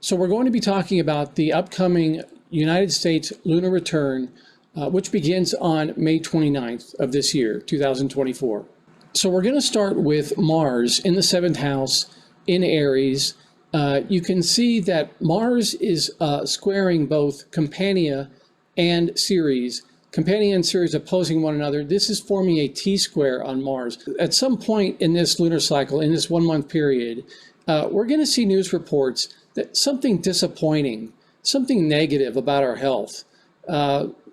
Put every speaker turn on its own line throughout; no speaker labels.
So we're going to be talking about the upcoming United States lunar return, which begins on May 29th of this year, 2024. So we're going to start with Mars in the seventh house in Aries. You can see that Mars is squaring both Campania and Ceres. Campania and Ceres opposing one another. This is forming a T-square on Mars. At some point in this lunar cycle, in this 1 month period, we're going to see news reports that something disappointing, something negative about our health,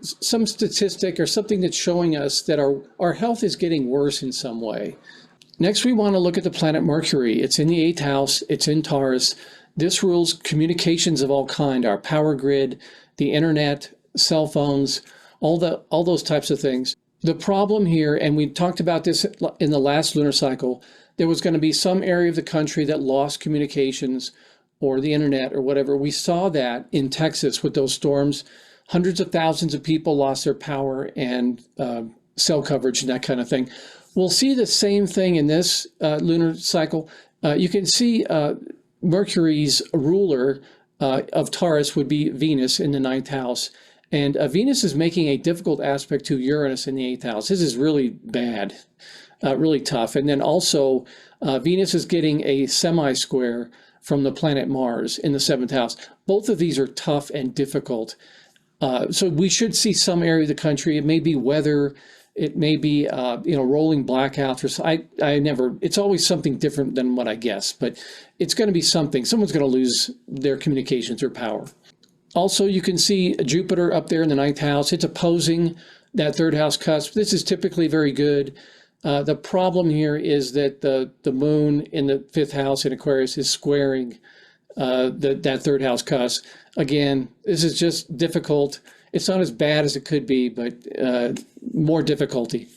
some statistic or something that's showing us that our health is getting worse in some way. Next, we want to look at the planet Mercury. It's in the 8th house. It's in Taurus. This rules communications of all kind, our power grid, the internet, cell phones, all those types of things. The problem here, and we talked about this in the last lunar cycle, there was going to be some area of the country that lost communications or the internet or whatever. We saw that in Texas with those storms. Hundreds of thousands of people lost their power and cell coverage and that kind of thing. We'll see the same thing in this lunar cycle. You can see Mercury's ruler of Taurus would be Venus in the 9th house. And Venus is making a difficult aspect to Uranus in the 8th house. This is really bad, really tough. And then also Venus is getting a semi-square from the planet Mars in the 7th house. Both of these are tough and difficult. So we should see some area of the country. It may be weather. It may be, rolling blackouts or so. It's always something different than what I guess, but it's going to be something. Someone's going to lose their communications or power. Also, you can see Jupiter up there in the 9th house. It's opposing that 3rd house cusp. This is typically very good. The problem here is that the moon in the 5th house in Aquarius is squaring that 3rd house cusp. Again, this is just difficult. It's not as bad as it could be, but more difficulty.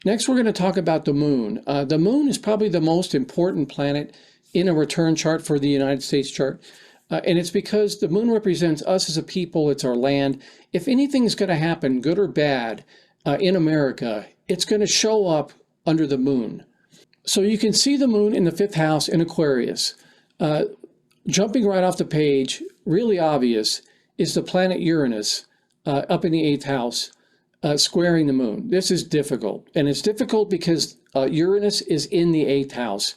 Next, we're going to talk about the moon. The moon is probably the most important planet in a return chart for the United States chart. And it's because the moon represents us as a people. It's our land. If anything's going to happen, good or bad, in America, it's going to show up under the moon. So you can see the moon in the 5th house in Aquarius. Jumping right off the page, really obvious, is the planet Uranus up in the 8th house, squaring the moon. This is difficult. And it's difficult because Uranus is in the 8th house.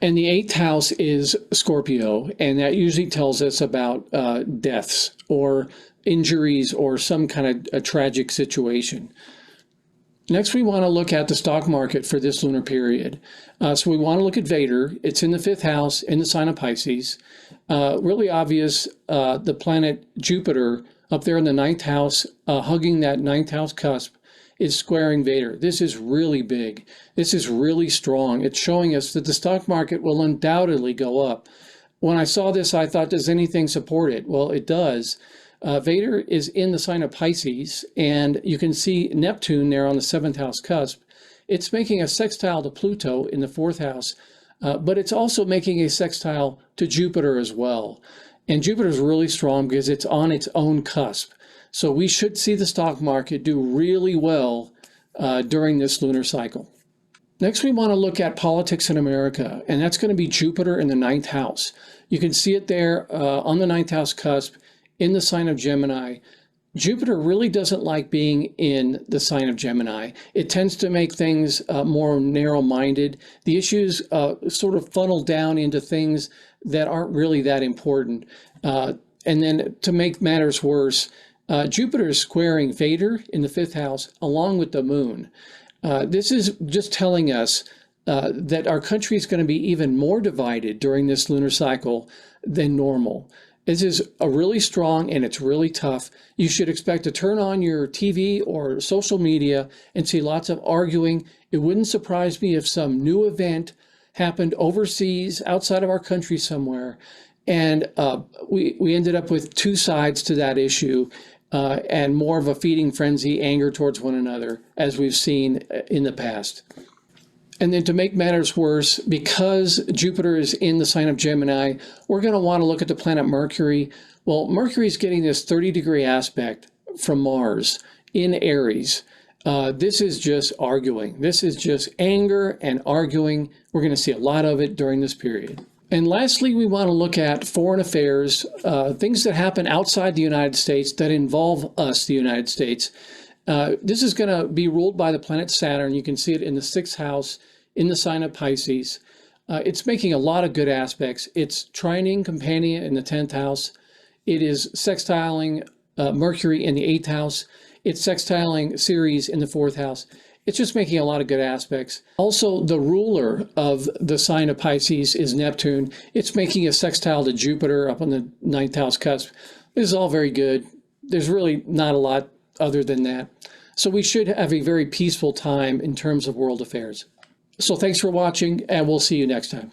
And the 8th house is Scorpio, and that usually tells us about deaths or injuries or some kind of a tragic situation. Next, we want to look at the stock market for this lunar period. So we want to look at Vader. It's in the 5th house in the sign of Pisces. Really obvious, the planet Jupiter up there in the 9th house, hugging that 9th house cusp, is squaring Vader. This is really big. This is really strong. It's showing us that the stock market will undoubtedly go up. When I saw this, I thought, does anything support it? Well, it does. Vader is in the sign of Pisces, and you can see Neptune there on the 7th house cusp. It's making a sextile to Pluto in the 4th house, but it's also making a sextile to Jupiter as well. And Jupiter is really strong because it's on its own cusp. So we should see the stock market do really well during this lunar cycle. Next, we want to look at politics in America, and that's going to be Jupiter in the 9th house. You can see it there on the 9th house cusp in the sign of Gemini. Jupiter really doesn't like being in the sign of Gemini. It tends to make things more narrow-minded. The issues sort of funnel down into things that aren't really that important. And then to make matters worse, Jupiter is squaring Vader in the 5th house along with the moon. This is just telling us that our country is going to be even more divided during this lunar cycle than normal. This is a really strong and it's really tough. You should expect to turn on your TV or social media and see lots of arguing. It wouldn't surprise me if some new event happened overseas, outside of our country somewhere, and we ended up with two sides to that issue. And more of a feeding frenzy, anger towards one another, as we've seen in the past. And then to make matters worse, because Jupiter is in the sign of Gemini, we're going to want to look at the planet Mercury. Well, Mercury is getting this 30-degree aspect from Mars in Aries. This is just arguing. This is just anger and arguing. We're going to see a lot of it during this period. And lastly, we want to look at foreign affairs, things that happen outside the United States that involve us, the United States. This is going to be ruled by the planet Saturn. You can see it in the 6th house in the sign of Pisces. It's making a lot of good aspects. It's trining Compania in the 10th house. It is sextiling Mercury in the 8th house. It's sextiling Ceres in the 4th house. It's just making a lot of good aspects. Also, the ruler of the sign of Pisces is Neptune. It's making a sextile to Jupiter up on the 9th house cusp. This is all very good. There's really not a lot other than that. So we should have a very peaceful time in terms of world affairs. So thanks for watching, and we'll see you next time.